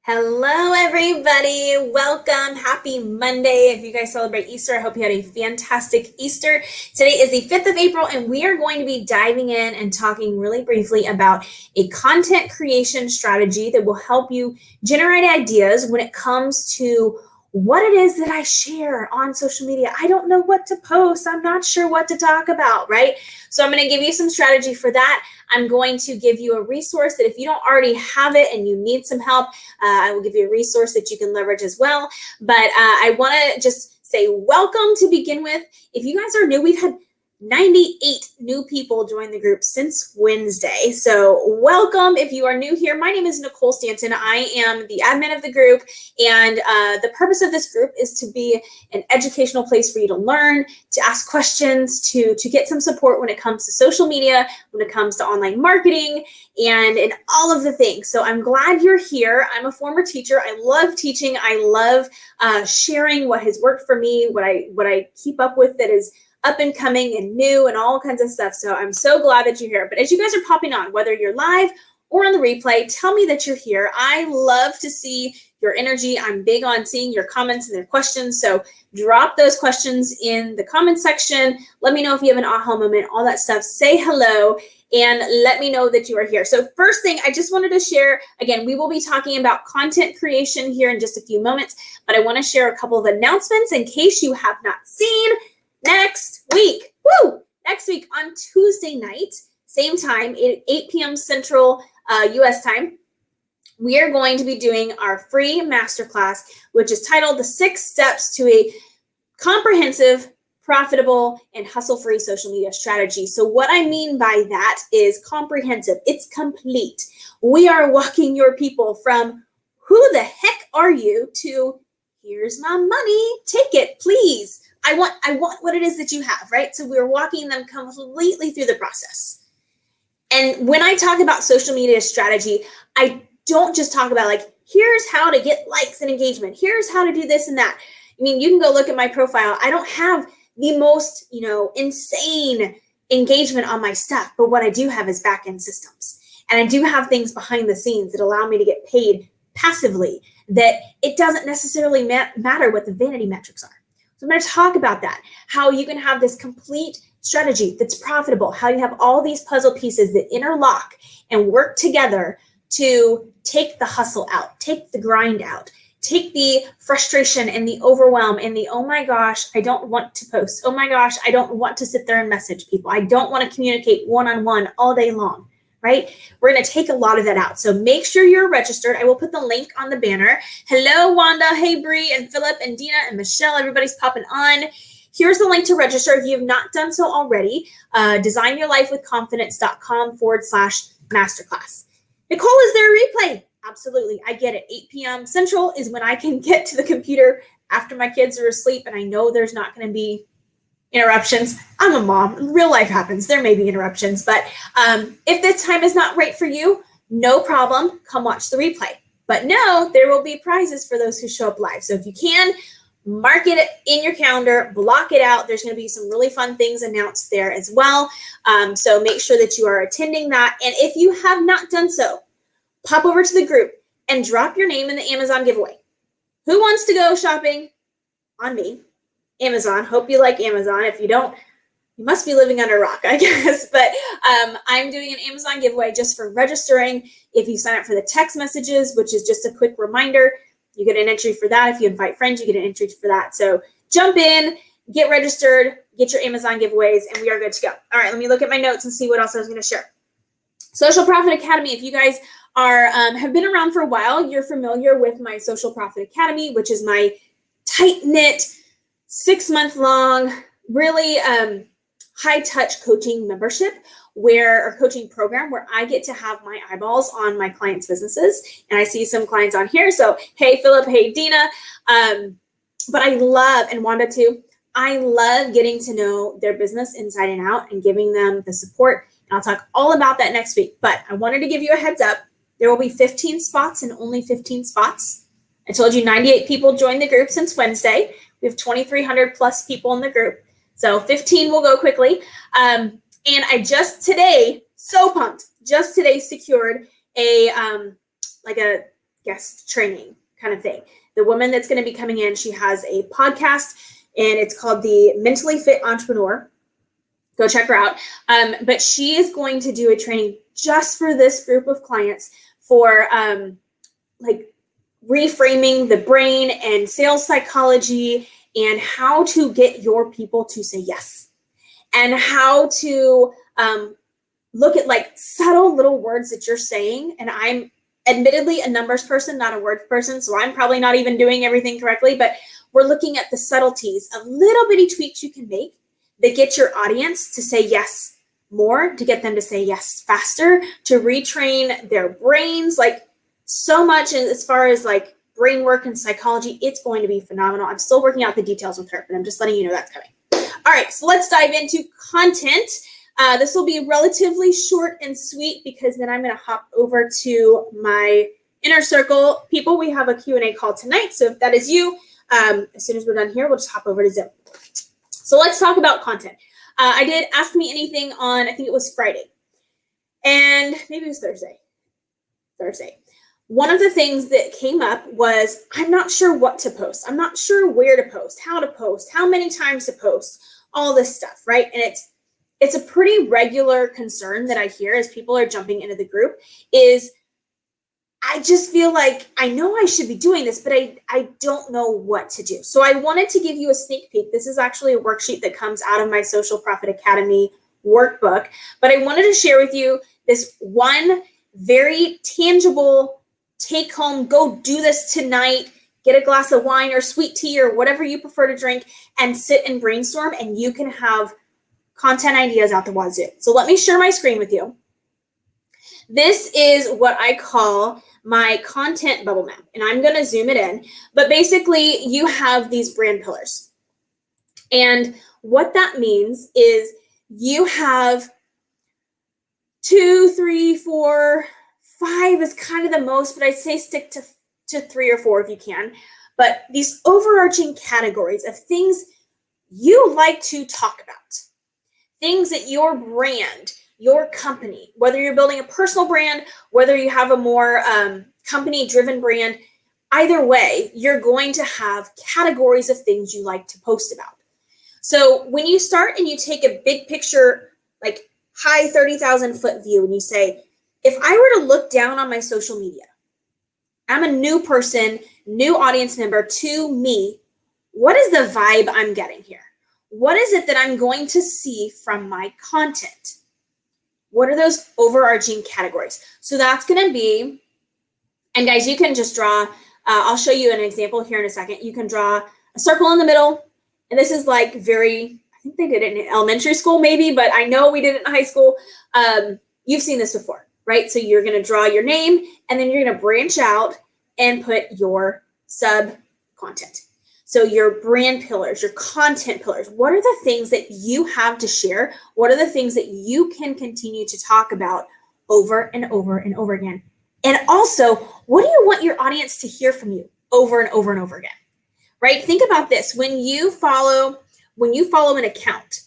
Hello, everybody. Welcome. Happy Monday. If you guys celebrate Easter, I hope you had a fantastic Easter. Today is the 5th of April, and we are going to be diving in and talking really briefly about a content creation strategy that will help you generate ideas when it comes to what it is that I share on social media. I don't know what to post. I'm not sure what to talk about, right? So I'm going to give you some strategy for that. I'm going to give you a resource that if you don't already have it and you need some help, I will give you a resource that you can leverage as well. But I want to just say welcome to begin with. If you guys are new, we've had 98 new people join the group since Wednesday. So welcome if you are new here. My name is Nicole Stanton. I am the admin of the group, and the purpose of this group is to be an educational place for you to learn, to ask questions, to get some support when it comes to social media, when it comes to online marketing, and all of the things. So I'm glad you're here. I'm a former teacher. I love teaching. I love sharing what has worked for me, what I keep up with that is up and coming and new and all kinds of stuff. So I'm so glad that you're here. But as you guys are popping on, whether you're live or on the replay, tell me that you're here. I love to see your energy. I'm big on seeing your comments and their questions. So drop those questions in the comment section. Let me know if you have an aha moment, all that stuff. Say hello and let me know that you are here. So first thing, I just wanted to share, again, we will be talking about content creation here in just a few moments, but I want to share a couple of announcements in case you have not seen. Next week on Tuesday night, same time, 8 p.m. Central U.S. time, we are going to be doing our free masterclass, which is titled The 6 Steps to a Comprehensive, Profitable, and Hustle-Free Social Media Strategy. So what I mean by that is comprehensive. It's complete. We are walking your people from who the heck are you to here's my money, take it, please. I want what it is that you have, right? So we're walking them completely through the process. And when I talk about social media strategy, I don't just talk about like, here's how to get likes and engagement. Here's how to do this and that. I mean, you can go look at my profile. I don't have the most, insane engagement on my stuff, but what I do have is back-end systems. And I do have things behind the scenes that allow me to get paid passively, that it doesn't necessarily matter what the vanity metrics are. So I'm going to talk about that, how you can have this complete strategy that's profitable, how you have all these puzzle pieces that interlock and work together to take the hustle out, take the grind out, take the frustration and the overwhelm and the, oh my gosh, I don't want to post. Oh my gosh, I don't want to sit there and message people. I don't want to communicate one-on-one all day long. Right? We're going to take a lot of that out. So make sure you're registered. I will put the link on the banner. Hello, Wanda. Hey, Bree and Philip and Dina and Michelle. Everybody's popping on. Here's the link to register if you have not done so already. designyourlifewithconfidence.com/masterclass. Nicole, is there a replay? Absolutely. I get it. 8 p.m. Central is when I can get to the computer after my kids are asleep, and I know there's not going to be interruptions. I'm a mom. Real life happens. There may be interruptions, but if this time is not right for you, no problem. Come watch the replay. But no, there will be prizes for those who show up live. So if you can, mark it in your calendar, block it out. There's going to be some really fun things announced there as well. So make sure that you are attending that. And if you have not done so, pop over to the group and drop your name in the Amazon giveaway. Who wants to go shopping on me? Amazon. Hope you like Amazon. If you don't, you must be living under a rock, I guess. But I'm doing an Amazon giveaway just for registering. If you sign up for the text messages, which is just a quick reminder, you get an entry for that. If you invite friends, you get an entry for that. So jump in, get registered, get your Amazon giveaways, and we are good to go. All right, let me look at my notes and see what else I was going to share. Social Profit Academy. If you guys are have been around for a while, you're familiar with my Social Profit Academy, which is my tight-knit 6-month-long, really high-touch coaching membership or coaching program where I get to have my eyeballs on my clients' businesses. And I see some clients on here. So, hey, Philip, hey, Dina. But I love, and Wanda too, I love getting to know their business inside and out and giving them the support. And I'll talk all about that next week. But I wanted to give you a heads up. There will be 15 spots and only 15 spots. I told you 98 people joined the group since Wednesday. We have 2,300 plus people in the group. So 15 will go quickly. And I just today, so pumped, just today secured a guest training kind of thing. The woman that's going to be coming in, she has a podcast, and it's called The Mentally Fit Entrepreneur. Go check her out. But she is going to do a training just for this group of clients for like reframing the brain and sales psychology and how to get your people to say yes, and how to look at like subtle little words that you're saying. And I'm admittedly a numbers person, not a words person, so I'm probably not even doing everything correctly, but we're looking at the subtleties of little bitty tweaks you can make that get your audience to say yes more, to get them to say yes faster, to retrain their brains, like so much as far as like brain work and psychology. It's going to be phenomenal. I'm still working out the details with her, but I'm just letting you know that's coming. All right, so let's dive into content. This will be relatively short and sweet because then I'm going to hop over to my inner circle people. We have a Q&A call tonight, so if that is you, as soon as we're done here, we'll just hop over to Zoom. So let's talk about content. I did Ask Me Anything on, I think it was Friday, and maybe it was Thursday. One of the things that came up was, I'm not sure what to post. I'm not sure where to post, how many times to post, all this stuff, right? And it's a pretty regular concern that I hear as people are jumping into the group is, I just feel like I know I should be doing this, but I don't know what to do. So I wanted to give you a sneak peek. This is actually a worksheet that comes out of my Social Profit Academy workbook, but I wanted to share with you this one very tangible take home, go do this tonight, get a glass of wine or sweet tea or whatever you prefer to drink and sit and brainstorm, and you can have content ideas out the wazoo. So let me share my screen with you. This is what I call my content bubble map, and I'm going to zoom it in. But basically, you have these brand pillars. And what that means is you have 2, 3, 4, 5 is kind of the most, but I'd say stick to 3 or 4 if you can. But these overarching categories of things you like to talk about, things that your brand, your company, whether you're building a personal brand, whether you have a more company-driven brand, either way, you're going to have categories of things you like to post about. So when you start and you take a big picture, like high 30,000 foot view, and you say, if I were to look down on my social media, I'm a new person, new audience member to me, what is the vibe I'm getting here? What is it that I'm going to see from my content? What are those overarching categories? So that's going to be, and guys, you can just draw, I'll show you an example here in a second. You can draw a circle in the middle, and this is like very, I think they did it in elementary school maybe, but I know we did it in high school. You've seen this before, right? So you're going to draw your name, and then you're going to branch out and put your sub content. So your brand pillars, your content pillars, what are the things that you have to share? What are the things that you can continue to talk about over and over and over again? And also, what do you want your audience to hear from you over and over and over again, right? Think about this. When you follow an account,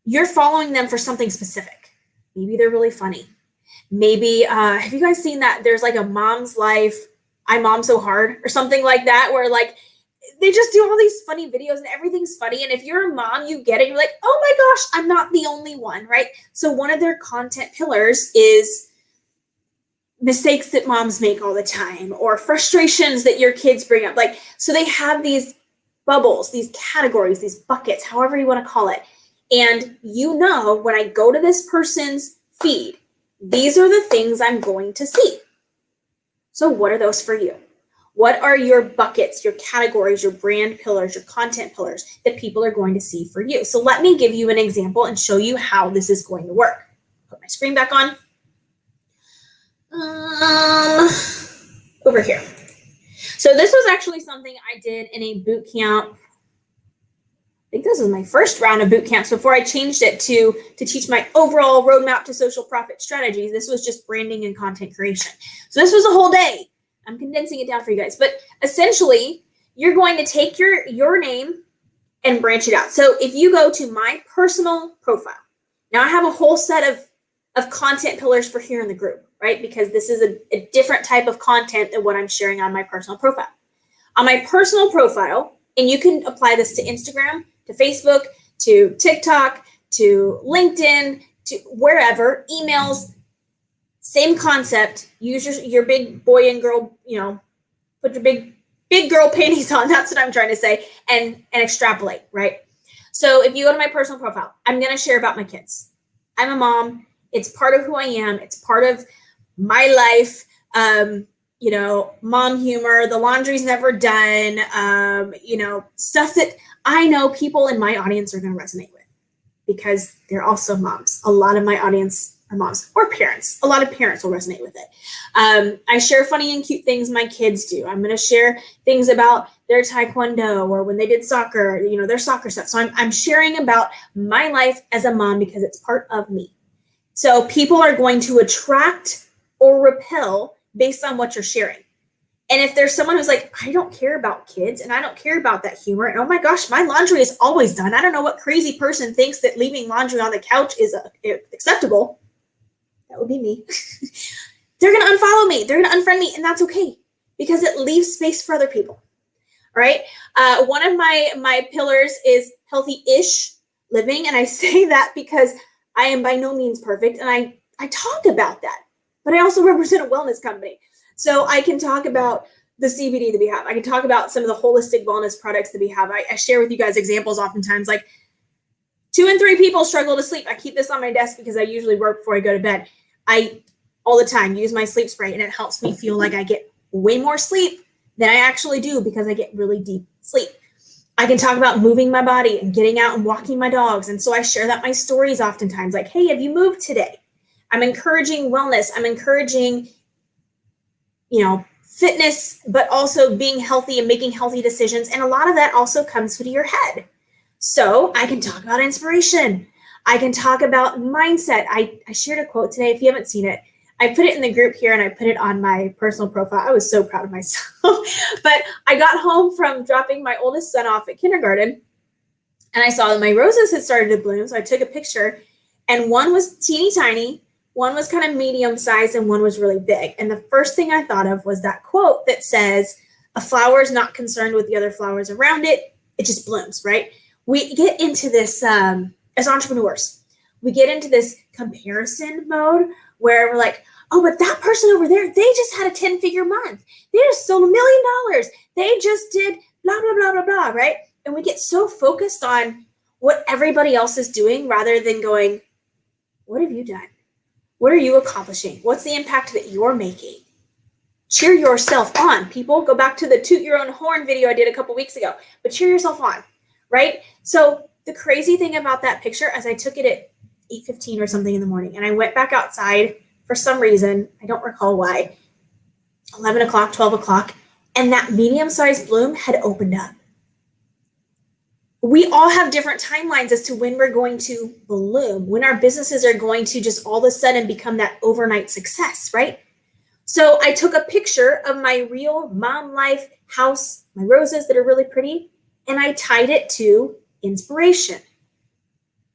you're following them for something specific. Maybe they're really funny. Maybe, have you guys seen that? There's like a mom's life, I mom so hard or something like that, where like, they just do all these funny videos and everything's funny. And if you're a mom, you get it. You're like, oh my gosh, I'm not the only one, right? So one of their content pillars is mistakes that moms make all the time or frustrations that your kids bring up. Like, so they have these bubbles, these categories, these buckets, however you want to call it. And you know, when I go to this person's feed, these are the things I'm going to see. So what are those for you? What are your buckets, your categories, your brand pillars, your content pillars that people are going to see for you? So let me give you an example and show you how this is going to work. Put my screen back on. Over here. So this was actually something I did in a boot camp. I think this was my first round of boot camps before I changed it to teach my overall roadmap to social profit strategies. This was just branding and content creation. So this was a whole day. I'm condensing it down for you guys, but essentially you're going to take your name and branch it out. So if you go to my personal profile, now I have a whole set of content pillars for here in the group. right? Because this is a different type of content than what I'm sharing on my personal profile. On my personal profile, and you can apply this to Instagram, to Facebook, to TikTok, to LinkedIn, to wherever, emails, same concept. Use your big boy and girl, put your big girl panties on. That's what I'm trying to say, and extrapolate, right? So if you go to my personal profile, I'm going to share about my kids. I'm a mom. It's part of who I am. It's part of my life. Mom humor, the laundry's never done, stuff that I know people in my audience are going to resonate with because they're also moms. A lot of my audience are moms or parents. A lot of parents will resonate with it. I share funny and cute things my kids do. I'm going to share things about their taekwondo or when they did soccer, their soccer stuff. So I'm sharing about my life as a mom because it's part of me. So people are going to attract or repel based on what you're sharing. And if there's someone who's like, I don't care about kids and I don't care about that humor. And oh my gosh, my laundry is always done. I don't know what crazy person thinks that leaving laundry on the couch is acceptable. That would be me. They're going to unfollow me. They're going to unfriend me. And that's okay because it leaves space for other people. All right. One of my pillars is healthy-ish living. And I say that because I am by no means perfect. And I talk about that. But I also represent a wellness company. So I can talk about the CBD that we have. I can talk about some of the holistic wellness products that we have. I share with you guys examples oftentimes, like 2 in 3 people struggle to sleep. I keep this on my desk because I usually work before I go to bed. I, all the time, use my sleep spray, and it helps me feel like I get way more sleep than I actually do because I get really deep sleep. I can talk about moving my body and getting out and walking my dogs. And so I share that in my stories oftentimes, like, hey, have you moved today? I'm encouraging wellness. I'm encouraging, fitness, but also being healthy and making healthy decisions. And a lot of that also comes to your head. So I can talk about inspiration. I can talk about mindset. I shared a quote today. If you haven't seen it, I put it in the group here and I put it on my personal profile. I was so proud of myself. But I got home from dropping my oldest son off at kindergarten and I saw that my roses had started to bloom. So I took a picture and one was teeny tiny. One was kind of medium sized and one was really big. And the first thing I thought of was that quote that says, a flower is not concerned with the other flowers around it. It just blooms, right? We get into this, as entrepreneurs, we get into this comparison mode where we're like, oh, but that person over there, they just had a 10-figure month. They just sold $1 million. They just did blah, blah, blah, blah, blah, right? And we get so focused on what everybody else is doing rather than going, what have you done? What are you accomplishing? What's the impact that you're making? Cheer yourself on. People, go back to the toot your own horn video I did a couple weeks ago, but cheer yourself on, right? So the crazy thing about that picture, as I took it at 8:15 or something in the morning, and I went back outside for some reason, I don't recall why, 11 o'clock, 12 o'clock, and that medium-sized bloom had opened up. We all have different timelines as to when we're going to bloom, when our businesses are going to just all of a sudden become that overnight success, right? So I took a picture of my real mom life house, my roses that are really pretty, and I tied it to inspiration.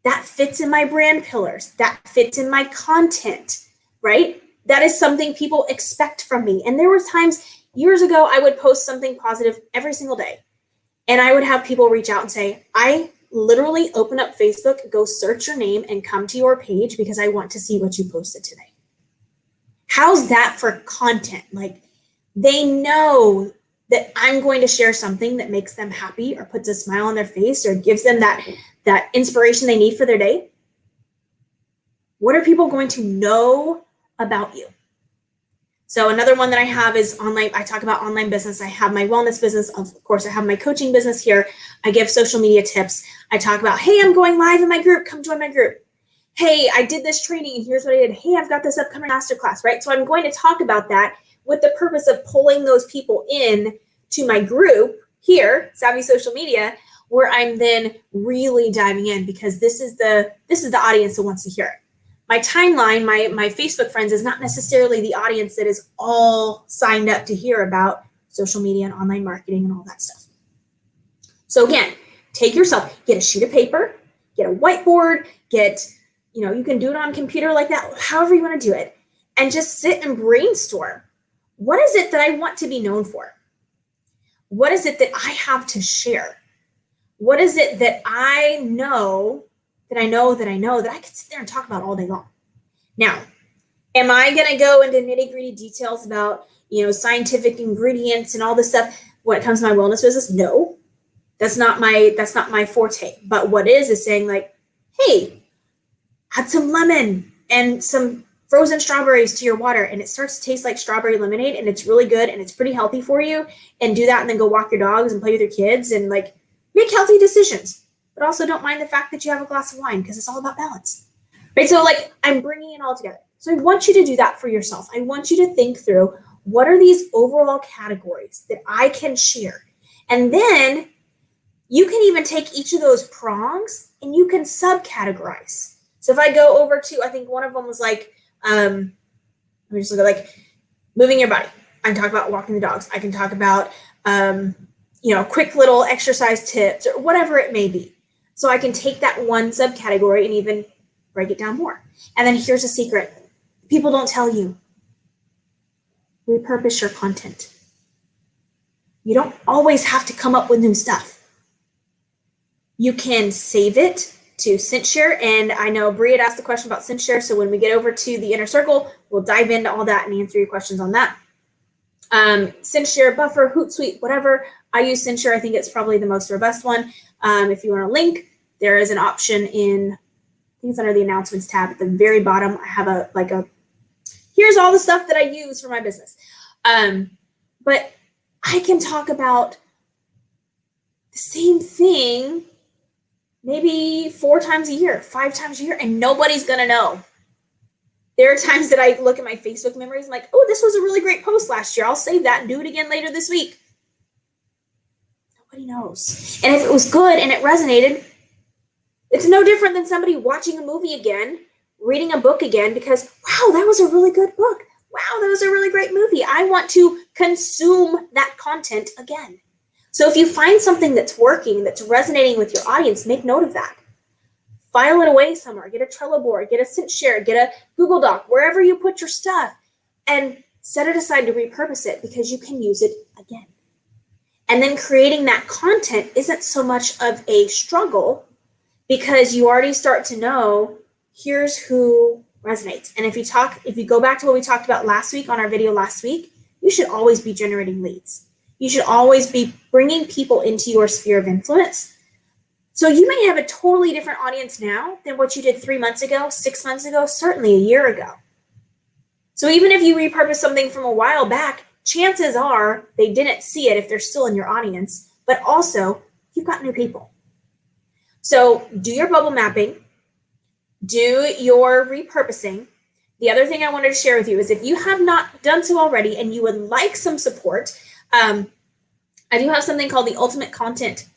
That fits in my brand pillars. That fits in my content, right? That is something people expect from me. And there were times years ago, I would post something positive every single day. And I would have people reach out and say, I literally open up Facebook, go search your name and come to your page because I want to see what you posted today. How's that for content? Like, they know that I'm going to share something that makes them happy or puts a smile on their face or gives them that inspiration they need for their day. What are people going to know about you? So another one that I have is online. I talk about online business. I have my wellness business. Of course, I have my coaching business here. I give social media tips. I talk about, hey, I'm going live in my group. Come join my group. Hey, I did this training and here's what I did. Hey, I've got this upcoming masterclass, right? So I'm going to talk about that with the purpose of pulling those people in to my group here, Savvy Social Media, where I'm then really diving in because this is the audience that wants to hear it. My timeline, my Facebook friends is not necessarily the audience that is all signed up to hear about social media and online marketing and all that stuff. So again, take yourself, get a sheet of paper, get a whiteboard, you can do it on a computer like that, however you want to do it. and just sit and brainstorm. What is it that I want to be known for? What is it that I have to share? What is it that I know that I can sit there and talk about all day long? Now, am I going to go into nitty-gritty details about, scientific ingredients and all this stuff when it comes to my wellness business? No, that's not my forte. But what is saying like, hey, add some lemon and some frozen strawberries to your water, and it starts to taste like strawberry lemonade, and it's really good, and it's pretty healthy for you. And do that, and then go walk your dogs and play with your kids, and like make healthy decisions. But also don't mind the fact that you have a glass of wine, because it's all about balance, right? So like I'm bringing it all together. So I want you to do that for yourself. I want you to think through, what are these overall categories that I can share? And then you can even take each of those prongs and you can subcategorize. So if I go over to, I think one of them was like, let me just look at like moving your body. I can talk about walking the dogs. I can talk about, quick little exercise tips or whatever it may be. So I can take that one subcategory and even break it down more. And then here's a secret. People don't tell you. Repurpose your content. You don't always have to come up with new stuff. You can save it to CintShare, and I know Brie had asked the question about CintShare, so when we get over to the inner circle, we'll dive into all that and answer your questions on that. CintShare, Buffer, Hootsuite, whatever. I use CintShare. I think it's probably the most robust one. If you want a link, there is an option in, I think it's under the announcements tab at the very bottom. I have here's all the stuff that I use for my business. But I can talk about the same thing maybe 4 times a year, 5 times a year, and nobody's going to know. There are times that I look at my Facebook memories and like, oh, this was a really great post last year. I'll save that and do it again later this week. Nobody knows. And if it was good and it resonated, it's no different than somebody watching a movie again, reading a book again, because, wow, that was a really good book. Wow, that was a really great movie. I want to consume that content again. So if you find something that's working, that's resonating with your audience, make note of that. File it away somewhere. Get a Trello board, get a CintShare, get a Google Doc, wherever you put your stuff, and set it aside to repurpose it because you can use it again. And then creating that content isn't so much of a struggle because you already start to know, here's who resonates. And if you go back to what we talked about last week on our video last week, you should always be generating leads. You should always be bringing people into your sphere of influence. So you may have a totally different audience now than what you did 3 months ago, 6 months ago, certainly a year ago. So even if you repurpose something from a while back, chances are they didn't see it if they're still in your audience, but also you've got new people. So do your bubble mapping, do your repurposing. The other thing I wanted to share with you is if you have not done so already and you would like some support, I do have something called the Ultimate Content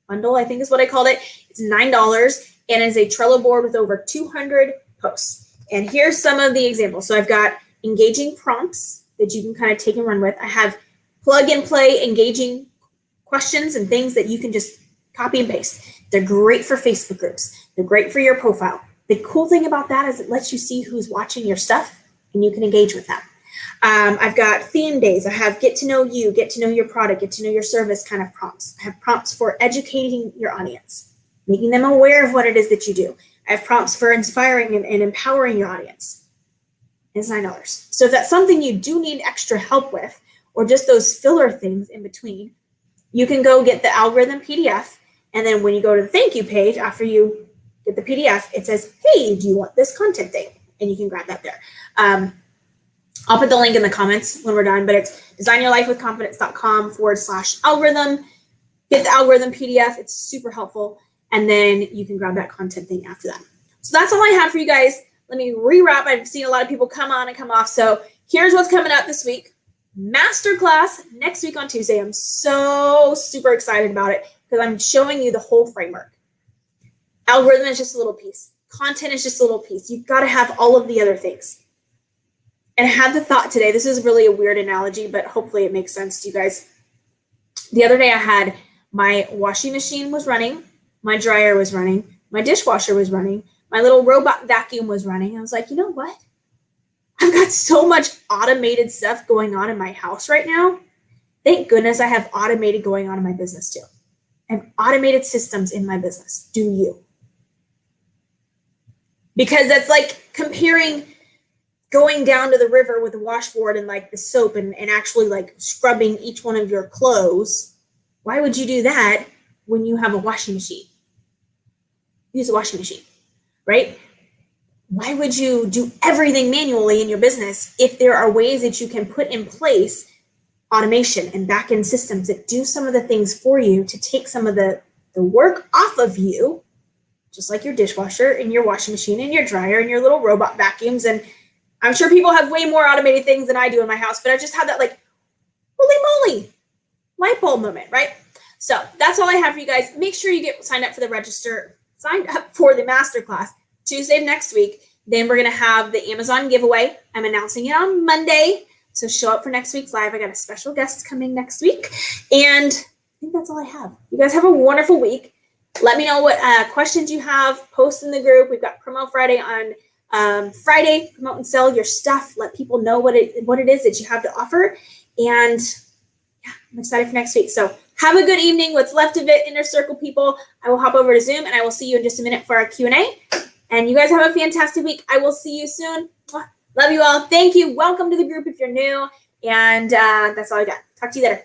Bundle, I think is what I called it. It's $9 and is a Trello board with over 200 posts. And here's some of the examples. So I've got engaging prompts that you can kind of take and run with. I have plug and play engaging questions and things that you can just copy and paste. They're great for Facebook groups. They're great for your profile. The cool thing about that is it lets you see who's watching your stuff and you can engage with them. I've got theme days. I have get to know you, get to know your product, get to know your service kind of prompts. I have prompts for educating your audience, making them aware of what it is that you do. I have prompts for inspiring and empowering your audience. It's $9. So if that's something you do need extra help with, or just those filler things in between, you can go get the algorithm PDF. And then when you go to the thank you page, after you get the PDF, it says, hey, do you want this content thing? And you can grab that there. I'll put the link in the comments when we're done, but it's designyourlifewithconfidence.com/algorithm. Get the algorithm PDF. It's super helpful. And then you can grab that content thing after that. So that's all I have for you guys. Let me rewrap. I've seen a lot of people come on and come off. So here's what's coming up this week. Masterclass next week on Tuesday. I'm so super excited about it because I'm showing you the whole framework. Algorithm is just a little piece. Content is just a little piece. You've got to have all of the other things. And I had the thought today, this is really a weird analogy, but hopefully it makes sense to you guys. The other day I had my washing machine was running, my dryer was running, my dishwasher was running, my little robot vacuum was running. I was like, you know what? I've got so much automated stuff going on in my house right now. Thank goodness I have automated going on in my business too. I have automated systems in my business. Do you? Because that's like comparing going down to the river with a washboard and like the soap and actually like scrubbing each one of your clothes. Why would you do that when you have a washing machine? Use a washing machine, right? Why would you do everything manually in your business if there are ways that you can put in place automation and back-end systems that do some of the things for you to take some of the work off of you, just like your dishwasher and your washing machine and your dryer and your little robot vacuums. And I'm sure people have way more automated things than I do in my house, but I just had that like, holy moly, light bulb moment, right? So that's all I have for you guys. Make sure you get signed up for the masterclass Tuesday of next week. Then we're going to have the Amazon giveaway. I'm announcing it on Monday. So show up for next week's live. I got a special guest coming next week. And I think that's all I have. You guys have a wonderful week. Let me know what questions you have. Post in the group. We've got Promo Friday on Friday. Promote and sell your stuff. Let people know what it is that you have to offer. And yeah, I'm excited for next week. So have a good evening. What's left of it, Inner Circle people. I will hop over to Zoom and I will see you in just a minute for our Q&A. And you guys have a fantastic week. I will see you soon. Love you all. Thank you. Welcome to the group if you're new. And that's all I got. Talk to you later.